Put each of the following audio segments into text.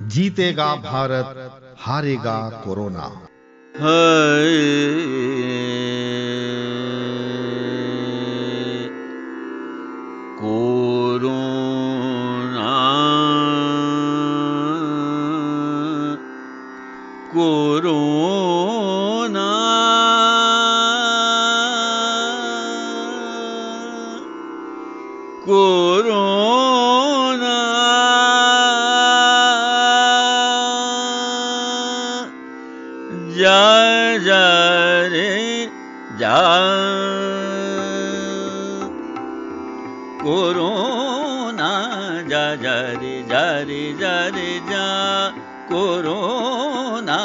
जीतेगा भारत, हारेगा corona. Corona corona corona जा जा रे जा कोरोना जा जा रे जा रे जा रे जा कोरोना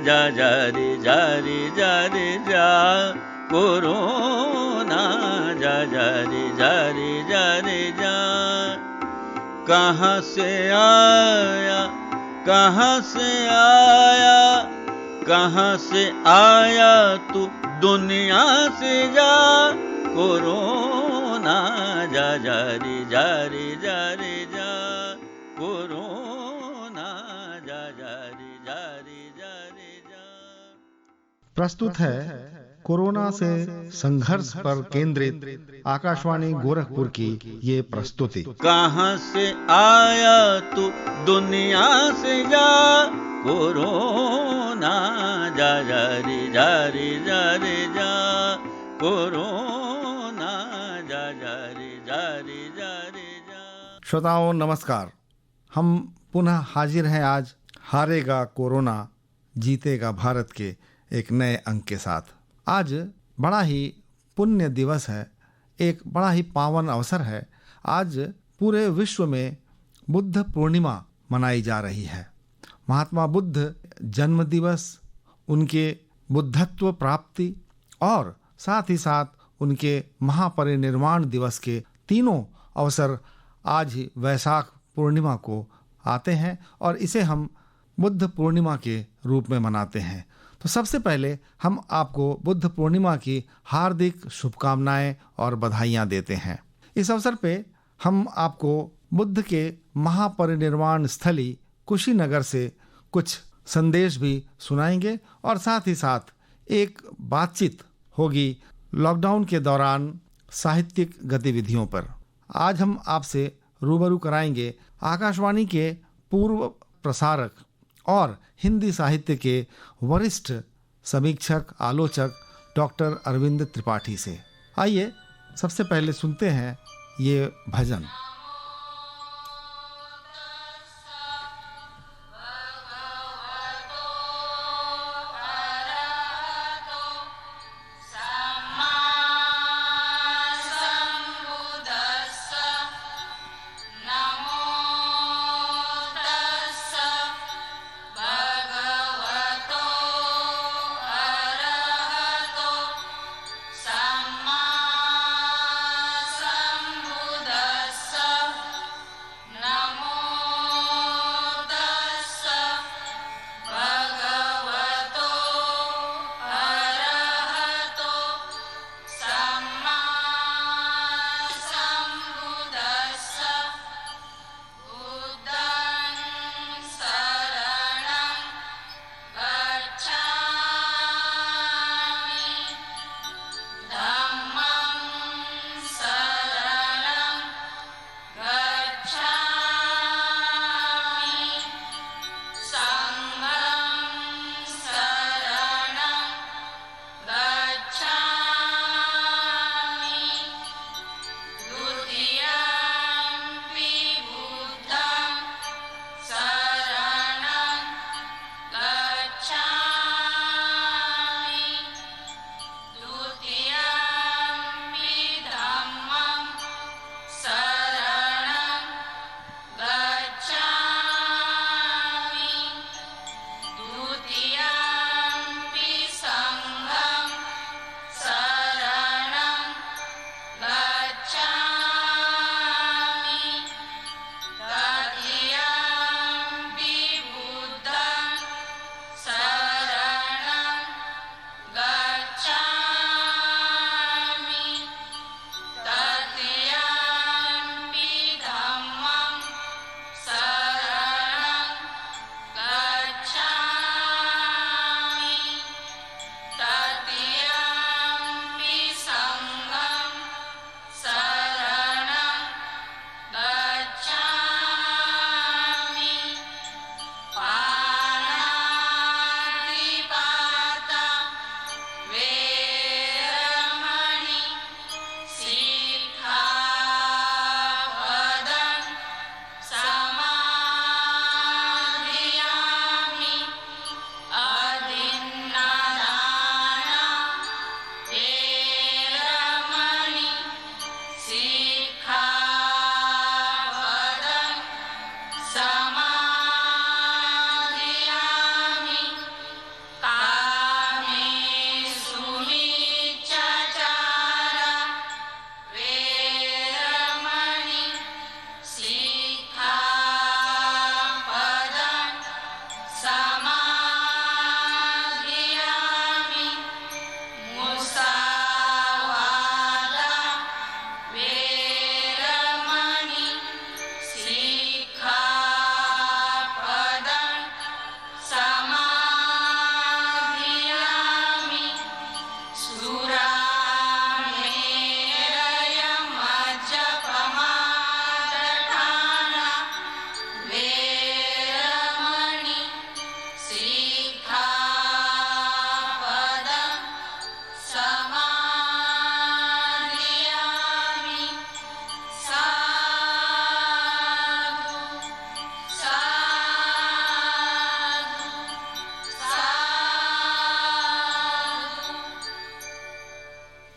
जा जा रे जा रे जा रे जा कोरोना जा जा रे जा रे जा रे जा। कहाँ से आया कहाँ से आया कहाँ से आया तू दुनिया से जा कोरोना जा जा रे जा रे जा रे जा कोरोना जा जा रे जा रे जा रे जा। प्रस्तुत है कोरोना से संघर्ष पर केंद्रित आकाशवाणी गोरखपुर की ये प्रस्तुति। कहाँ से आया तू दुनिया से जा कोरोना जा जा रे जा रे जा रे जा कोरोना जा जा रे जा रे जा रे जा। श्रोताओं नमस्कार, हम पुनः हाजिर हैं आज हारेगा कोरोना जीतेगा भारत के एक नए अंक के साथ। आज बड़ा ही पुण्य दिवस है, एक बड़ा ही पावन अवसर है। आज पूरे विश्व में बुद्ध पूर्णिमा मनाई जा रही है। महात्मा बुद्ध जन्म दिवस, उनके बुद्धत्व प्राप्ति और साथ ही साथ उनके महापरिनिर्वाण दिवस के तीनों अवसर आज ही वैशाख पूर्णिमा को आते हैं और इसे हम बुद्ध पूर्णिमा के रूप में मनाते हैं। तो सबसे पहले हम आपको बुद्ध पूर्णिमा की हार्दिक शुभकामनाएं और बधाइयां देते हैं। इस अवसर पे हम आपको बुद्ध के महापरिनिर्वाण स्थली कुशीनगर से कुछ संदेश भी सुनाएंगे और साथ ही साथ एक बातचीत होगी लॉकडाउन के दौरान साहित्यिक गतिविधियों पर। आज हम आपसे रूबरू कराएंगे आकाशवाणी के पूर्व प्रसारक और हिंदी साहित्य के वरिष्ठ समीक्षक आलोचक डॉक्टर अरविंद त्रिपाठी से। आइए सबसे पहले सुनते हैं ये भजन। Samma Sambuddhassa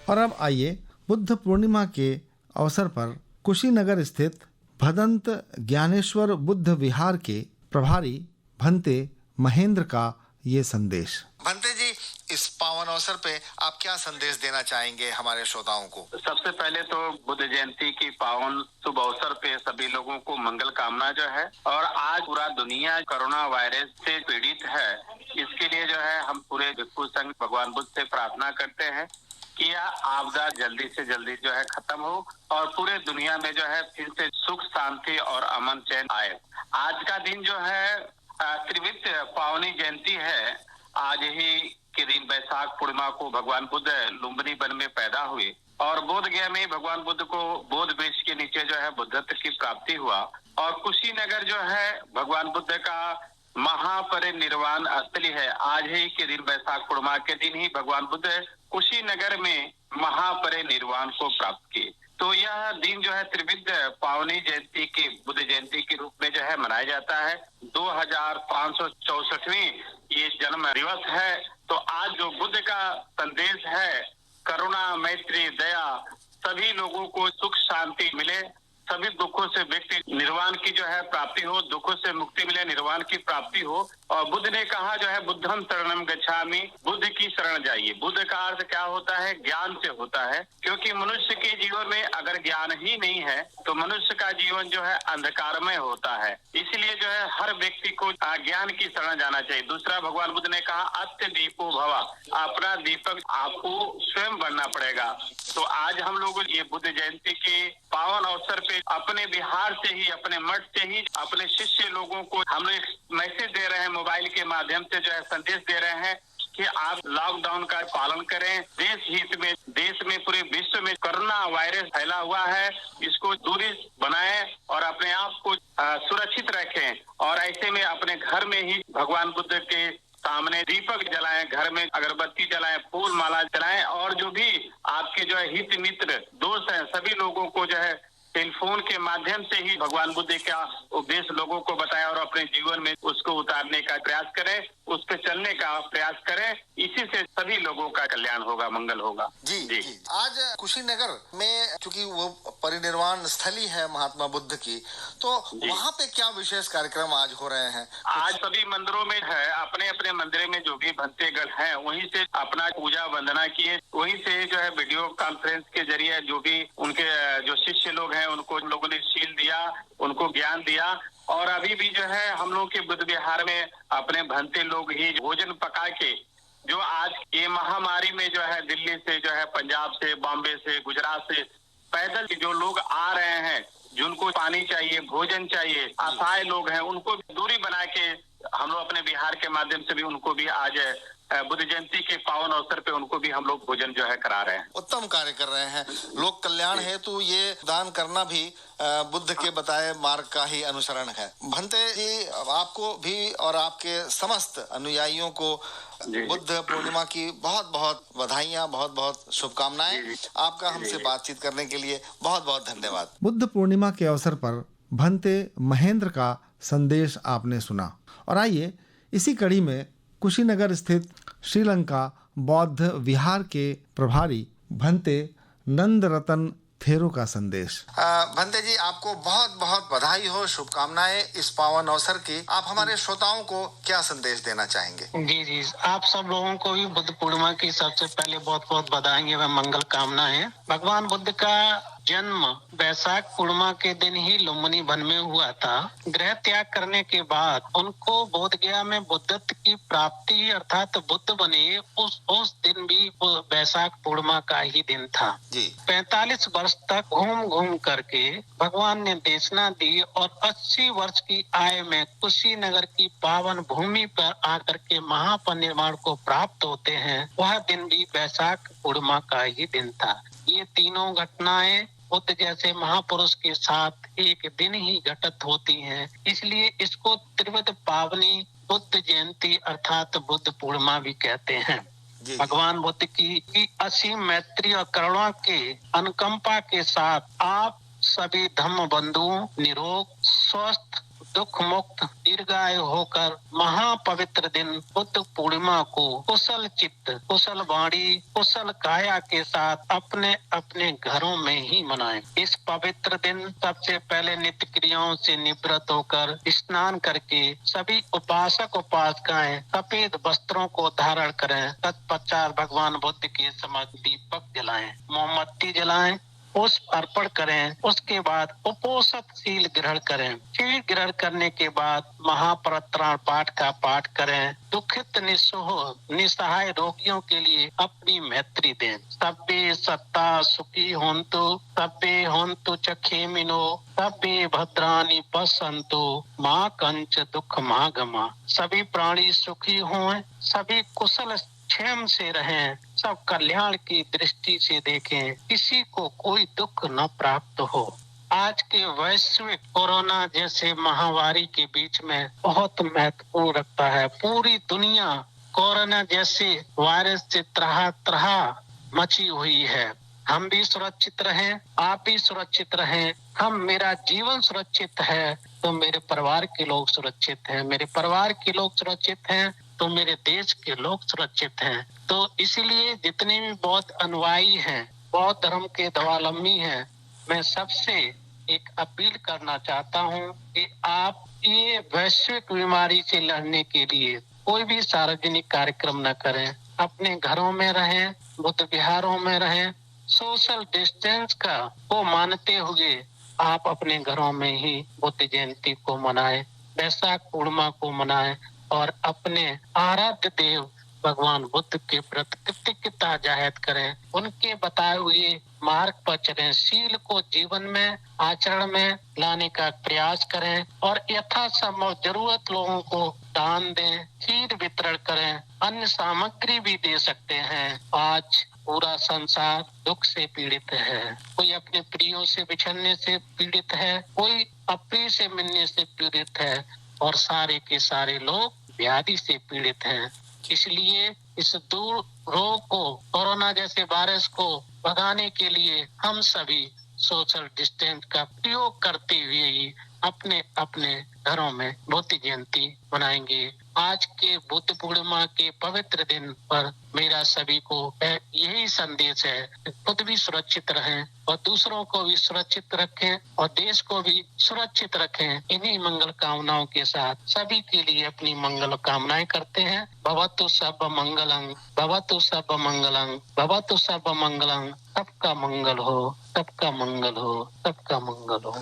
और अब आइए बुद्ध पूर्णिमा के अवसर पर कुशीनगर स्थित भदंत ज्ञानेश्वर बुद्ध विहार के प्रभारी भंते महेंद्र का ये संदेश। भंते जी, इस पावन अवसर पे आप क्या संदेश देना चाहेंगे हमारे श्रोताओं को? सबसे पहले तो बुद्ध जयंती की पावन शुभ अवसर पे सभी लोगों को मंगल कामना जो है, और आज पूरा दुनिया कोरोना वायरस से पीड़ित है, इसके लिए जो है हम पूरे भिक्षु संघ भगवान बुद्ध से प्रार्थना करते हैं कि यह आपदा जल्दी से जल्दी जो है खत्म हो और पूरे दुनिया में जो है फिर से सुख शांति और अमन चैन आए। आज का दिन जो है त्रिविध पावनी जयंती है। आज ही के दिन वैशाख पूर्णिमा को भगवान बुद्ध लुम्बिनी वन में पैदा हुए और बोध गया में भगवान बुद्ध को बोध वृक्ष के नीचे जो है बुद्धत्व की प्राप्ति हुआ, और कुशीनगर जो है भगवान बुद्ध का महापरिनिर्वाण स्थली है। आज ही के दिन वैशाख पूर्णिमा के दिन ही भगवान बुद्ध कुशीनगर में महापरिनिर्वाण को प्राप्त किए। तो यह दिन जो है त्रिविध पावनी जयंती की बुद्ध जयंती के रूप में जो है मनाया जाता है। 2564वीं ये जन्म दिवस है। तो आज जो बुद्ध का संदेश है, करुणा मैत्री दया, सभी लोगों को सुख शांति मिले, सभी दुखों से व्यक्ति निर्वाण की जो है प्राप्ति हो, दुखों से मुक्ति मिले, निर्वाण की प्राप्ति हो। और बुद्ध ने कहा जो है बुद्धम शरणम गच्छामि, बुद्ध की शरण जाइए। बुद्ध का अर्थ क्या होता है? ज्ञान से होता है, क्योंकि मनुष्य के जीवन में अगर ज्ञान ही नहीं है तो मनुष्य का जीवन जो है अंधकारमय होता है। इसलिए जो है हर व्यक्ति को ज्ञान की शरण जाना चाहिए। दूसरा, भगवान बुद्ध ने कहा अत्य दीपो भवा, अपना दीपक आपको स्वयं बनना पड़ेगा। तो आज हम लोग ये बुद्ध जयंती के पावन अवसर पे अपने बिहार से ही, अपने मठ से ही अपने शिष्य लोगों को हम लोग मैसेज दे रहे हैं, मोबाइल के माध्यम से जो है संदेश दे रहे हैं कि आप लॉकडाउन का पालन करें। देश हित में, देश में, पूरे विश्व में कोरोना वायरस फैला हुआ है, इसको दूरी बनाएं और अपने आप को सुरक्षित रखें। और ऐसे में अपने घर में ही भगवान बुद्ध के सामने दीपक जलाएं, घर में अगरबत्ती जलाएं, फूल माला जलाएं, और जो भी आपके जो है हित मित्र दोस्त हैं सभी लोगों को जो है टेलीफोन के माध्यम से ही भगवान बुद्ध का उपदेश लोगों को बताएं और अपने जीवन में उसको उतारने का प्रयास करें, उस पर चलने का प्रयास करें। इसी से सभी लोगों का कल्याण होगा, मंगल होगा। जी जी। आज कुशीनगर में चूंकि वो परिनिर्वाण स्थली है महात्मा बुद्ध की, तो वहाँ पे क्या विशेष कार्यक्रम आज हो रहे हैं? आज सभी मंदिरों में है, अपने अपने मंदिर में जो भी भंतेगण हैं वहीं से अपना पूजा वंदना किए, वहीं से जो है वीडियो कॉन्फ्रेंस के जरिए जो भी उनके जो शिष्य लोग हैं उनको लोगों ने शील दिया, उनको ज्ञान दिया। और अभी भी जो है हम लोग के बुद्ध विहार में अपने भंते लोग ही भोजन पका के, जो आज ये महामारी में जो है दिल्ली से, जो है पंजाब से, बॉम्बे से, गुजरात से पैदल जो लोग आ रहे हैं, जिनको पानी चाहिए, भोजन चाहिए, असहाय लोग हैं, उनको दूरी बना के हम लोग अपने बिहार के माध्यम से भी उनको भी आज बुद्ध जयंती के पावन अवसर पे उनको भी हम लोग भोजन जो है करा रहे हैं। उत्तम कार्य कर रहे हैं। लोक कल्याण हेतु ये दान करना भी बुद्ध के बताए मार्ग का ही अनुसरण है। भंते जी, आपको भी और आपके समस्त अनुयायियों को बुद्ध पूर्णिमा की बहुत बहुत बधाइयाँ, बहुत बहुत शुभकामनाएं। आपका हमसे बातचीत करने के लिए बहुत बहुत धन्यवाद। बुद्ध पूर्णिमा के अवसर पर भंते महेंद्र का संदेश आपने सुना, और आइए इसी कड़ी में कुशीनगर स्थित श्रीलंका बौद्ध विहार के प्रभारी भंते नंदरतन थेरो का संदेश। भंते जी, आपको बहुत बहुत बधाई हो, शुभकामनाएं इस पावन अवसर की। आप हमारे श्रोताओं को क्या संदेश देना चाहेंगे? जी जी, आप सब लोगों को भी बुद्ध पूर्णिमा की सबसे पहले बहुत बहुत बधाई एवं मंगल कामना है। भगवान बुद्ध का जन्म वैशाख पूर्णिमा के दिन ही लुम्बिनी वन में हुआ था। गृह त्याग करने के बाद उनको बोध गया में बुद्धत्व की प्राप्ति अर्थात बुद्ध बने, उस दिन भी वैशाख पूर्णिमा का ही दिन था। 45 वर्ष तक घूम घूम करके भगवान ने देशना दी और 80 वर्ष की आयु में कुशीनगर की पावन भूमि पर आकर के महापरिनिर्वाण को प्राप्त होते हैं। वह दिन भी वैशाख पूर्णिमा का ही दिन था। ये तीनों घटनाएं बुद्ध जैसे महापुरुष के साथ एक दिन ही घटित होती हैं, इसलिए इसको त्रिविध पावनी बुद्ध जयंती अर्थात बुद्ध पूर्णिमा भी कहते हैं। भगवान बुद्ध की असीम मैत्री और करुणा के अनुकंपा के साथ आप सभी धम्म बंधुओं निरोग, स्वस्थ, दुख मुक्त दीर्घायु होकर महापवित्र दिन बुद्ध पूर्णिमा को कुशल चित्त, कुशल वाणी, कुशल काया के साथ अपने अपने घरों में ही मनाएं। इस पवित्र दिन सबसे पहले नित्य क्रियाओं से निवृत्त होकर स्नान करके सभी उपासक उपासिकाएं सफेद वस्त्रों को धारण करें। तत्पश्चात भगवान बुद्ध के समक्ष दीपक जलाएं, मोमबत्ती जलाएं, पुष्प अर्पण करें। उसके बाद उपोषण शील ग्रहण करें। शील ग्रहण करने के बाद महाप्रत्राण पाठ का पाठ करें। दुखित निसहाय रोगियों के लिए अपनी मैत्री दें। सब्बे सत्ता सुखी होन्तु, सब्बे होन्तु च खेमिनो, सब्बे भद्राणि पश्यन्तु, मां कंच दुख मागमा। सभी प्राणी सुखी हों, सभी कुशल क्षेम से रहें, सब कल्याण की दृष्टि से देखें, किसी को कोई दुख न प्राप्त हो। आज के वैश्विक कोरोना जैसे महामारी के बीच में बहुत महत्वपूर्ण रखता है। पूरी दुनिया कोरोना जैसे वायरस से त्राह मची हुई है। हम भी सुरक्षित रहें, आप भी सुरक्षित रहें। मेरा जीवन सुरक्षित है तो मेरे परिवार के लोग सुरक्षित हैं, मेरे परिवार के लोग सुरक्षित हैं तो मेरे देश के लोग सुरक्षित हैं। तो इसीलिए जितने भी बौद्ध अनुयायी हैं, बौद्ध धर्म के धर्मावलंबी हैं, मैं सबसे एक अपील करना चाहता हूं कि आप ये वैश्विक बीमारी से लड़ने के लिए कोई भी सार्वजनिक कार्यक्रम न करें, अपने घरों में रहें, बुद्ध विहारों में रहें। सोशल डिस्टेंस को मानते हुए आप अपने घरों में ही बुद्ध जयंती को मनाएं, वैशाख पूर्णिमा को मनाएं और अपने आराध्य देव भगवान बुद्ध के प्रति कृतज्ञता जाहिर करें। उनके बताए हुए मार्ग पर चलें, शील को जीवन में आचरण में लाने का प्रयास करें और यथासंभव जरूरत लोगों को दान दें, खीर वितरण करें, अन्य सामग्री भी दे सकते हैं। आज पूरा संसार दुख से पीड़ित है, कोई अपने प्रियों से बिछड़ने से पीड़ित है, कोई अप्रिय से मिलने से पीड़ित है और सारे के सारे लोग व्याधि से पीड़ित हैं। इसलिए इस दूर रोग को, कोरोना जैसे वायरस को भगाने के लिए हम सभी सोशल डिस्टेंस का प्रयोग करते हुए ही अपने अपने घरों में बुद्ध जयंती मनाएंगे। आज के बुद्ध पूर्णिमा के पवित्र दिन पर मेरा सभी को यही संदेश है, खुद भी सुरक्षित रहें और दूसरों को भी सुरक्षित रखें और देश को भी सुरक्षित रखें। इन्हीं मंगल कामनाओं के साथ सभी के लिए अपनी मंगल कामनाएं करते हैं। भवतु सब मंगलं, भवतु सब मंगलं, भवतु सब मंगलं। सबका मंगल हो, सबका मंगल हो, सबका मंगल हो।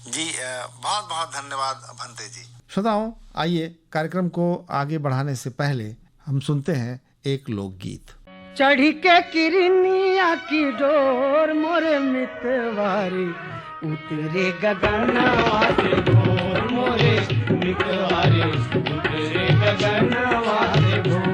जी बहुत बहुत धन्यवाद भंते जी। श्रोताओं, आइए कार्यक्रम को आगे बढ़ाने से पहले हम सुनते हैं एक लोकगीत। चढ़ी के किरनिया की डोर मोरे मितवारी, उतरे गगनवा से भोर मोरे मितवारी, उतरे गगनवा से भोर।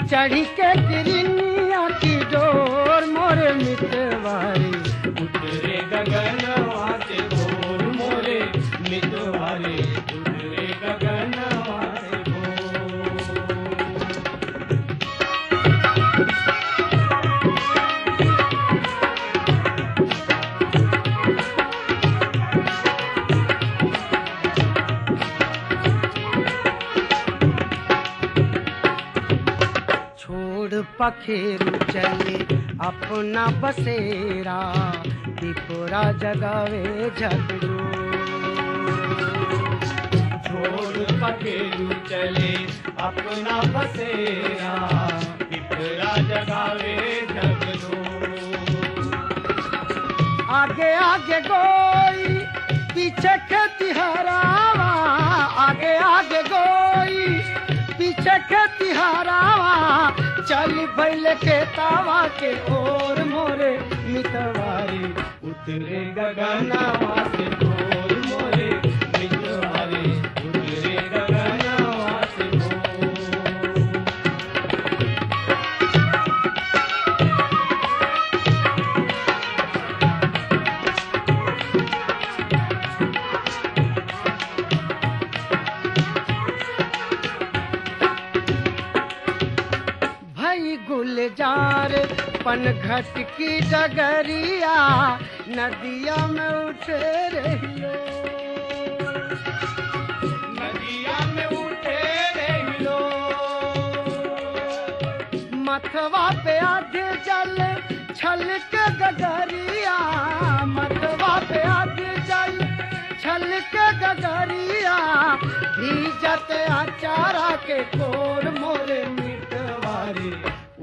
चढ़ी के किरनिया की डोर मोरे मितवारी, उतरे गगनवा से भोर मोरे मितवारी, उतरे गगनवा से भोर। छोड़ पखेरु चले अपना बसेरा, त्रिपुरा जगावे झगड़ू। छोड़ पखेरु चले अपना बसेरा, त्रिपुरा जगावे झगड़ू। आगे आगे गोई पीछे खेतिहरावा, आगे आगे गोई पीछे खेतिहरावा, चली भैल के तावा के ओर मोरे मितवारी, उतरे गगनवा से भोर मोरे मितवारी, उतरे गगनवा से भोर। भई गुलजार पनघट की डगरिया नदिया में उठे रहिलो, नदिया में उठे रहिलो। मथवा पे आधे जल छल के गगरिया, मथवा पे आधे जल छल के गगरिया। भीजत अचारा के कोर मोरे मिटवारे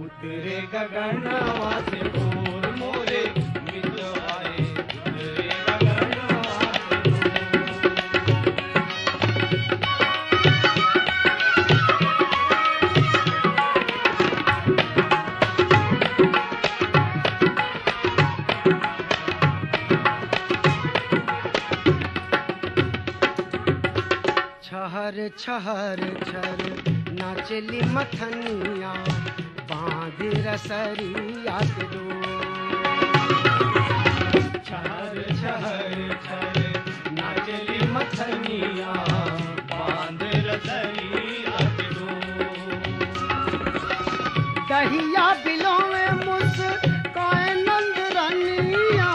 उतरे गगनवा से कोर मोरे मिटवारे उतरे गगनवा से। छहर छहर छर नाचली मथनिया बांध रसरिया के डोर। छहर छहर छर नाचली मथनिया बांध रसरिया के डोर। दहिया बिलों में मुस्काए नंद रनिया,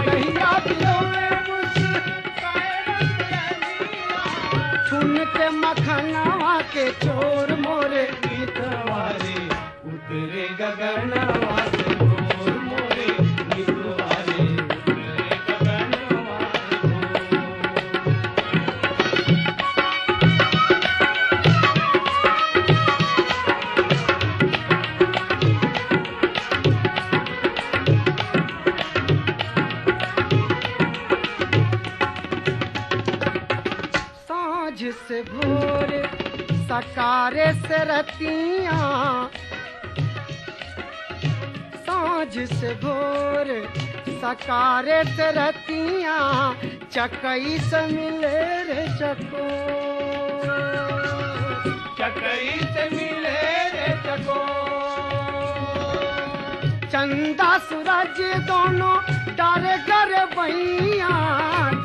दहिया बिलों में मुस्काए नंद रनिया। सुन के मखनवा के चोर मोरे मितवारे उतरे गगनवा से कोर मोरे मितवारे उतरे गगनवा से। सांझ से भोर सकारे से रतिया, सांझ से भोर सकारे से रतिया। चकई से मिले रे चको, चकई से मिले रे चको। चंदा सूरज दोनों डारे कर बहिया,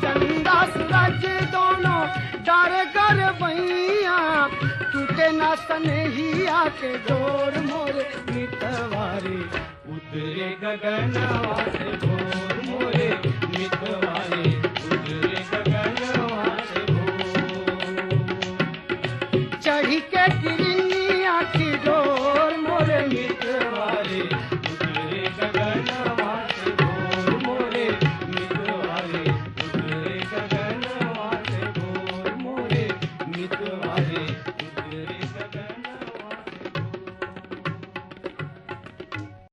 चंदा सूरज दोनों डारे कर बहिया। टूटे ना सनहिया के डोर मोरे मितवारे उतरे गगनवा से भोर मोरे मितवारे उतरे गगनवा से भोर। चढ़ी के किरनिया की डोर मोरे मितवारे उतरे गगनवा से भोर मोरे मितवारे उतरे गगनवा से भोर मोरे मितवारे उतरे गगनवा से।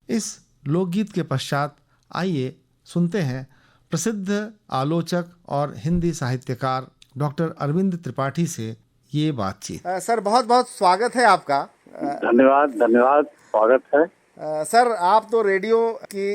इस लोकगीत के पश्चात आइए सुनते हैं प्रसिद्ध आलोचक और हिंदी साहित्यकार डॉक्टर अरविंद त्रिपाठी से ये बातचीत। सर बहुत बहुत स्वागत है आपका। धन्यवाद धन्यवाद, स्वागत है। सर आप तो रेडियो की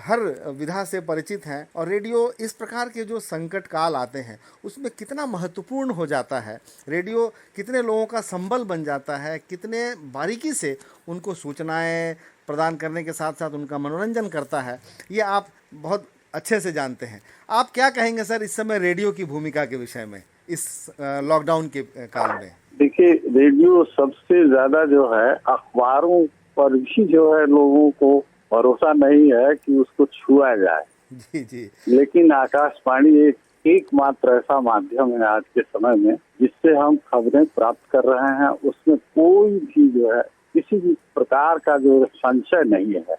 हर विधा से परिचित हैं और रेडियो इस प्रकार के जो संकट काल आते हैं उसमें कितना महत्वपूर्ण हो जाता है, रेडियो कितने लोगों का संबल बन जाता है, कितने बारीकी से उनको सूचनाएं प्रदान करने के साथ साथ उनका मनोरंजन करता है, ये आप बहुत अच्छे से जानते हैं। आप क्या कहेंगे सर इस समय रेडियो की भूमिका के विषय में इस लॉकडाउन के काल में? देखिए, रेडियो सबसे ज्यादा जो है अखबारों पर भी जो है लोगों को भरोसा नहीं है कि उसको छुआ जाए। जी जी। लेकिन आकाशवाणी एकमात्र ऐसा माध्यम है आज के समय में जिससे हम खबरें प्राप्त कर रहे हैं। उसमें कोई भी जो है किसी भी प्रकार का जो संशय नहीं है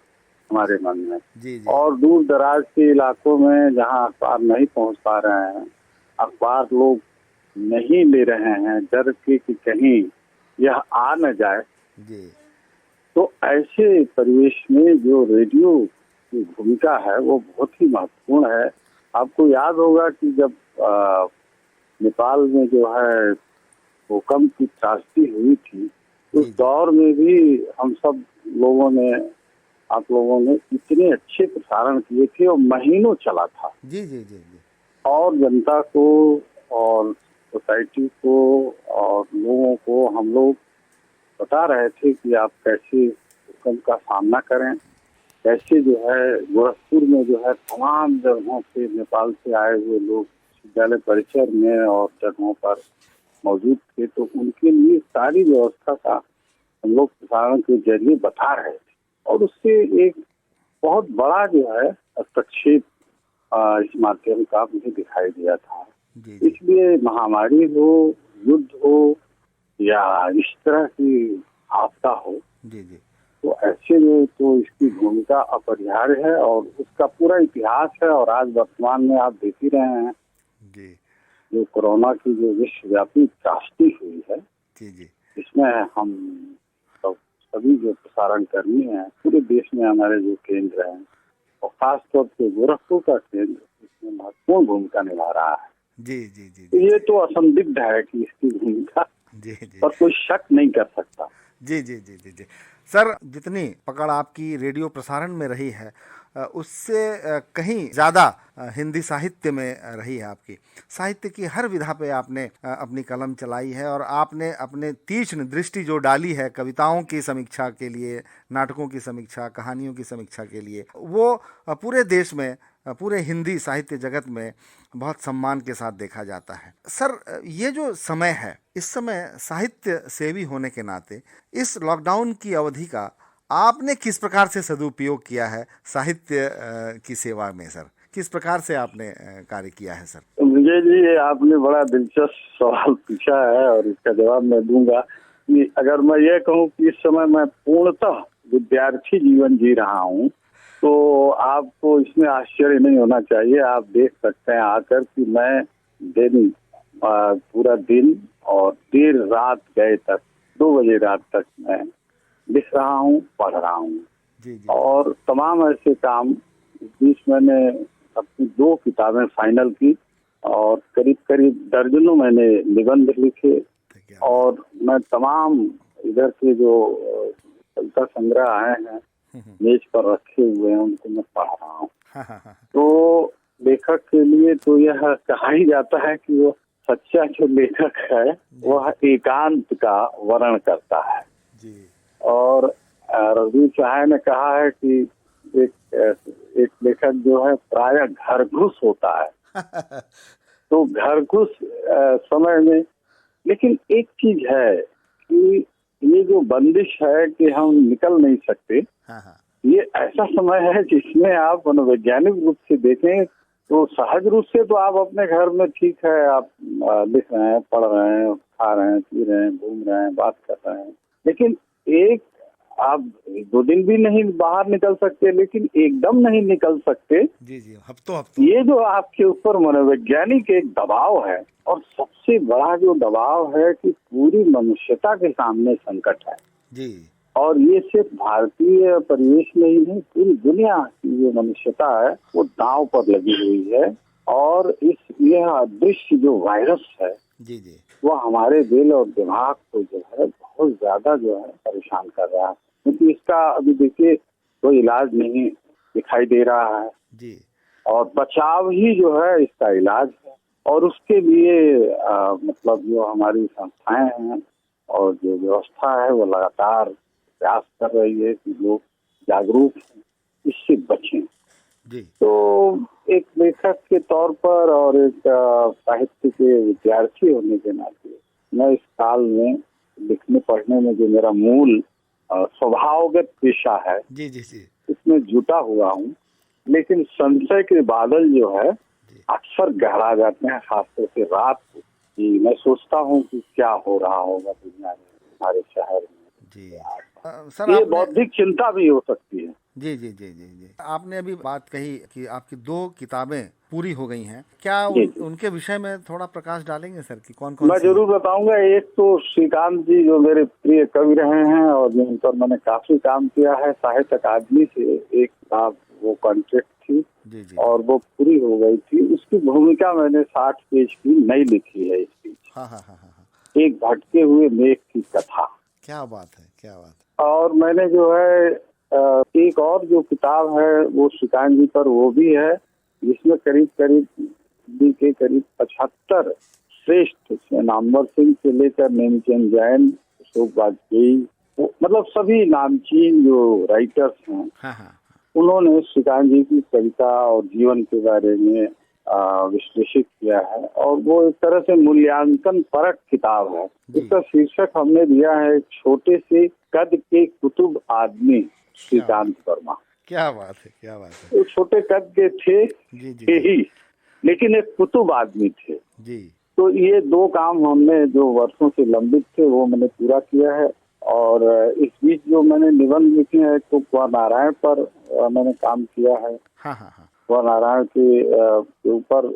हमारे मन में। जी जी। और दूर दराज के इलाकों में जहां अखबार नहीं पहुंच पा रहे हैं, अखबार लोग नहीं ले रहे हैं डर के कि कहीं यह आ न जाए, जी। तो ऐसे परिवेश में जो रेडियो की भूमिका है वो बहुत ही महत्वपूर्ण है। आपको याद होगा कि जब नेपाल में जो है भूकंप की त्रासदी हुई थी, उस दौर में भी हम सब लोगों ने, आप लोगों ने इतने अच्छे प्रसारण किए थे और महीनों चला था। जी जी जी जी। और जनता को और सोसाइटी को और लोगों को हम लोग बता रहे थे कि आप कैसे भूकंप का सामना करें, कैसे जो है गोरखपुर में जो है तमाम जगहों से नेपाल से आए हुए लोग विद्यालय परिसर में और जगहों पर मौजूद थे, तो उनके लिए सारी व्यवस्था का हम लोग प्रसारण के जरिए बता रहे थे। और उससे एक बहुत बड़ा जो है हस्तक्षेप इस माध्यम का मुझे दिखाई दिया था। जी इसलिए महामारी हो, युद्ध हो या इस तरह की आपदा हो, जी जी तो ऐसे में तो इसकी भूमिका अपरिहार्य है और उसका पूरा इतिहास है। और आज वर्तमान में आप देख ही रहे हैं जी जो कोरोना की जो विश्वव्यापी त्रासदी हुई है, जी जी इसमें हम सभी जो प्रसारण कर्मी हैं पूरे देश में, हमारे जो केंद्र हैं और खासतौर पे गोरखपुर का केंद्र इसमें महत्वपूर्ण भूमिका निभा रहा है। जी जी जी तो ये तो असंदिग्ध है कि इसकी भूमिका जी जी पर कोई शक नहीं कर सकता। जी जी जी जी जी सर, जितनी पकड़ आपकी रेडियो प्रसारण में रही है उससे कहीं ज़्यादा हिंदी साहित्य में रही है। आपकी साहित्य की हर विधा पे आपने अपनी कलम चलाई है और आपने अपने तीक्ष्ण दृष्टि जो डाली है कविताओं की समीक्षा के लिए, नाटकों की समीक्षा, कहानियों की समीक्षा के लिए, वो पूरे देश में, पूरे हिंदी साहित्य जगत में बहुत सम्मान के साथ देखा जाता है। सर, ये जो समय है, इस समय साहित्य सेवी होने के नाते इस लॉकडाउन की अवधि का आपने किस प्रकार से सदुपयोग किया है साहित्य की सेवा में? सर, किस प्रकार से आपने कार्य किया है? सर, तो मुझे जी आपने बड़ा दिलचस्प सवाल पूछा है और इसका जवाब मैं दूंगा कि अगर मैं ये कहूँ कि इस समय मैं पूर्णतः विद्यार्थी जीवन जी रहा हूँ तो आपको इसमें आश्चर्य नहीं होना चाहिए। आप देख सकते हैं आकर कि मैं दिन पूरा दिन और देर रात गए तक 2 बजे रात तक मैं लिख रहा हूँ, पढ़ रहा हूँ और तमाम ऐसे काम। इस बीच मैंने अपनी 2 किताबें फाइनल की और करीब करीब दर्जनों मैंने निबंध लिखे और मैं तमाम इधर के जो कविता संग्रह आए हैं मेज पर रखे हुए हैं उनको मैं पढ़ रहा हूँ। तो लेखक के लिए तो यह कहा ही जाता है कि वो सच्चा जो लेखक है वह एकांत का वर्णन करता है। और रघुवीर सहाय ने कहा है कि एक लेखक जो है प्रायः घरघुस होता है। तो घरघुस समय में, लेकिन एक चीज है कि ये जो बंदिश है कि हम निकल नहीं सकते, ये ऐसा समय है जिसमें आप मनोवैज्ञानिक रूप से देखें तो सहज रूप से तो आप अपने घर में ठीक है, आप लिख रहे हैं, पढ़ रहे हैं, खा रहे हैं, पी रहे हैं, घूम रहे हैं, बात कर रहे हैं, लेकिन एक आप 2 दिन भी नहीं बाहर निकल सकते, लेकिन एकदम नहीं निकल सकते। जी जी, हफ्तों ये जो आपके ऊपर मनोवैज्ञानिक एक दबाव है और सबसे बड़ा जो दबाव है कि पूरी मनुष्यता के सामने संकट है जी। और ये सिर्फ भारतीय परिवेश में ही नहीं, पूरी दुनिया की जो मनुष्यता है वो दांव पर लगी हुई है। और यह अदृश्य जो वायरस है जी जी वो हमारे दिल और दिमाग को जो है बहुत ज्यादा जो है परेशान कर रहा है, क्योंकि इसका अभी देखिए कोई इलाज नहीं दिखाई दे रहा है जी। और बचाव ही जो है इसका इलाज है। और उसके लिए मतलब जो हमारी संस्थाएं हैं और जो व्यवस्था है वो लगातार प्रयास कर रही है कि लोग जागरूक हैं, इससे बचें जी। तो एक लेखक के तौर पर और एक साहित्य के विद्यार्थी होने के नाते मैं इस काल में लिखने पढ़ने में जो मेरा मूल स्वभावगत पेशा है जी जी जी इसमें जुटा हुआ हूँ। लेकिन संशय के बादल जो है अक्सर गहरा जाते हैं, खासतौर से रात को, कि मैं सोचता हूँ कि क्या हो रहा होगा दुनिया में, हमारे शहर में जी। सर, ये बौद्धिक चिंता भी हो सकती है। जी जी जी जी जी। आपने अभी बात कही कि आपकी 2 किताबें पूरी हो गई हैं, क्या उनके विषय में थोड़ा प्रकाश डालेंगे सर कि कौन कौन? मैं जरूर बताऊंगा। एक तो श्रीकांत जी जो मेरे प्रिय कवि रहे हैं और जिन पर मैंने काफी काम किया है, साहित्य अकादमी से एक किताब वो कॉन्ट्रैक्ट थी जी जी। और वो पूरी हो गई थी। उसकी भूमिका मैंने 60 पेज की नई लिखी है इस बीच। हाँ हाँ हाँ हाँ। एक भटके हुए मेघ की कथा। क्या बात है, क्या बात है। और मैंने जो है एक और जो किताब है वो श्रीकांत जी पर वो भी है, जिसमें करीब 75 श्रेष्ठ नामवर सिंह से लेकर नेमचंद जैन, अशोक वाजपेयी, मतलब सभी नामचीन जो राइटर्स हैं, हाँ हाँ, उन्होंने श्रीकांत जी की कविता और जीवन के बारे में विश्लेषित किया है और वो एक तरह से मूल्यांकन परक किताब है। इसका शीर्षक हमने दिया है छोटे से कद के कुतुब आदमी श्रीकांत वर्मा। क्या बात है, क्या बात है। वो छोटे कद के थे जी जी थे ही, लेकिन एक कुतुब आदमी थे। जी तो ये दो काम हमने जो वर्षों से लंबित थे वो मैंने पूरा किया है। और इस बीच जो मैंने निबंध लिखे हैं, तो कुंवर नारायण पर मैंने काम किया है। हाँ हाँ हाँ। कुंवर नारायण के ऊपर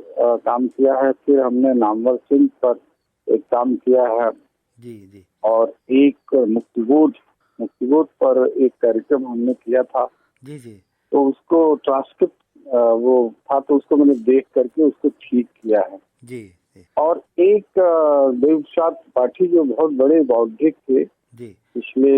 काम किया है। फिर हमने नामवर सिंह पर एक काम किया है। जी जी और एक मुक्तिबोध पर एक कार्यक्रम हमने किया था। जी जी तो उसको ट्रांसक्रिप्ट वो था, तो उसको मैंने देख करके उसको ठीक किया है। जी जी और एक देवप्रसाद त्रिपाठी जो बहुत बड़े बौद्धिक थे, जी पिछले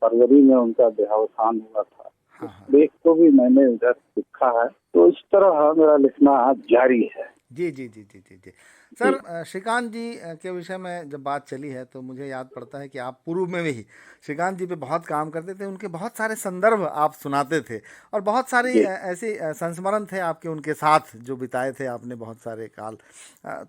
फरवरी में उनका देहावसान हुआ था। हाँ हाँ। लेख को भी मैंने इधर लिखा है। तो इस तरह मेरा लिखना जारी है। जी जी जी जी जी जी सर, श्रीकांत जी के विषय में जब बात चली है तो मुझे याद पड़ता है कि आप पूर्व में भी श्रीकांत जी पे बहुत काम करते थे। उनके बहुत सारे संदर्भ आप सुनाते थे और बहुत सारे ऐसे संस्मरण थे आपके उनके साथ जो बिताए थे आपने बहुत सारे काल।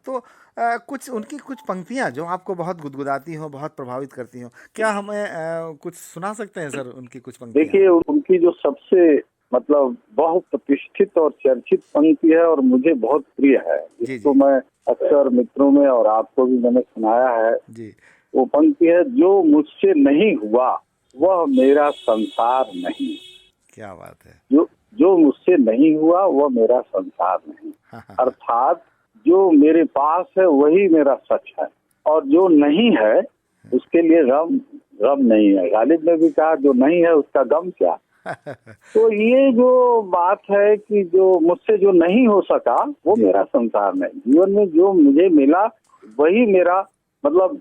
तो कुछ उनकी कुछ पंक्तियां जो आपको बहुत गुदगुदाती हो, बहुत प्रभावित करती हो, क्या हमें कुछ सुना सकते हैं सर उनकी कुछ पंक्तियां? देखिए, उनकी जो सबसे मतलब बहुत प्रतिष्ठित और चर्चित पंक्ति है और मुझे बहुत प्रिय है, जिसको मैं अक्सर मित्रों में और आपको भी मैंने सुनाया है जी। वो पंक्ति है, जो मुझसे नहीं हुआ वह मेरा संसार नहीं। क्या बात है। जो मुझसे नहीं हुआ वह मेरा संसार नहीं। अर्थात जो मेरे पास है वही मेरा सच है, और जो नहीं है उसके लिए गम नहीं है। गालिब ने भी कहा जो नहीं है उसका गम क्या। तो ये जो बात है कि जो मुझसे जो नहीं हो सका वो मेरा संसार नहीं। जीवन में जो मुझे मिला वही मेरा मतलब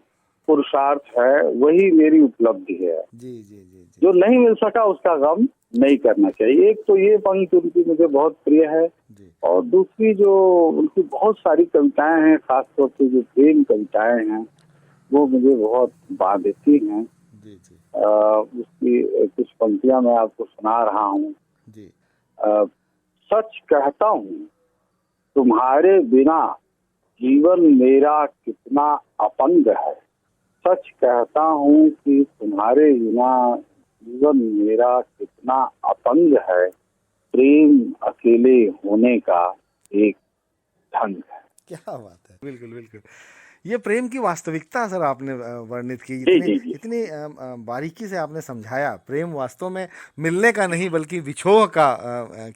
पुरुषार्थ है, वही मेरी उपलब्धि है। जी जी जी जी। जो नहीं मिल सका उसका गम नहीं करना चाहिए। एक तो ये पंक्ति उनकी मुझे बहुत प्रिय है जी। और दूसरी जो उनकी बहुत सारी कविताएं हैं, खासतौर से जो प्रेम कविताएं हैं वो मुझे बहुत बांध देती हैं। जी जी। उसकी कुछ पंक्तियां मैं आपको सुना रहा हूँ जी। सच कहता हूँ तुम्हारे बिना जीवन मेरा कितना अपंग है। सच कहता हूँ कि तुम्हारे बिना जीवन मेरा कितना अपंग है। प्रेम अकेले होने का एक ढंग है। क्या बात है। बिल्कुल बिल्कुल, ये प्रेम की वास्तविकता सर आपने वर्णित की, इतनी बारीकी से आपने समझाया। प्रेम वास्तव में मिलने का नहीं बल्कि विछोह का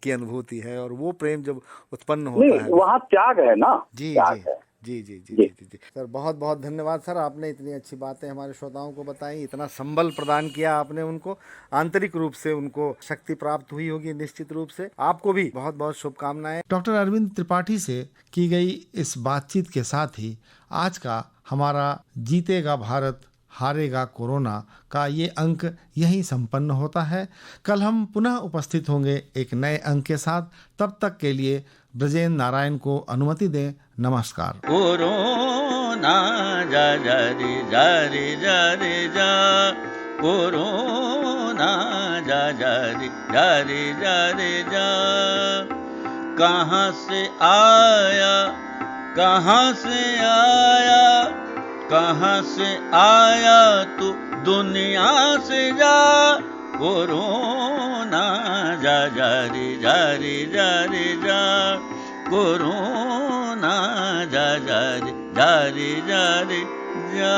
की अनुभूति है, और वो प्रेम जब उत्पन्न होता है वहाँ त्याग है ना। जी त्याग जी है। जी जी जी जी जी सर, बहुत बहुत धन्यवाद सर। आपने इतनी अच्छी बातें हमारे श्रोताओं को बताई, इतना संबल प्रदान किया आपने उनको, आंतरिक रूप से उनको शक्ति प्राप्त हुई होगी निश्चित रूप से। आपको भी बहुत बहुत शुभकामनाएं। डॉक्टर अरविंद त्रिपाठी से की गई इस बातचीत के साथ ही आज का हमारा जीतेगा भारत हारेगा कोरोना का ये अंक यहीं संपन्न होता है। कल हम पुनः उपस्थित होंगे एक नए अंक के साथ। तब तक के लिए ब्रजेंद्र नारायण को अनुमति दें। नमस्कार। कोरोना जा जा रे जा रे जा रे जा, कोरोना जा जा रे जा रे जा रे जा। कहाँ से आया कहाँ से आया, कहाँ से आया तू दुनिया से जा। कोरोना जा जा रे जा रे जा रे जा, कोरोना जा जा रे जा रे जा रे जा।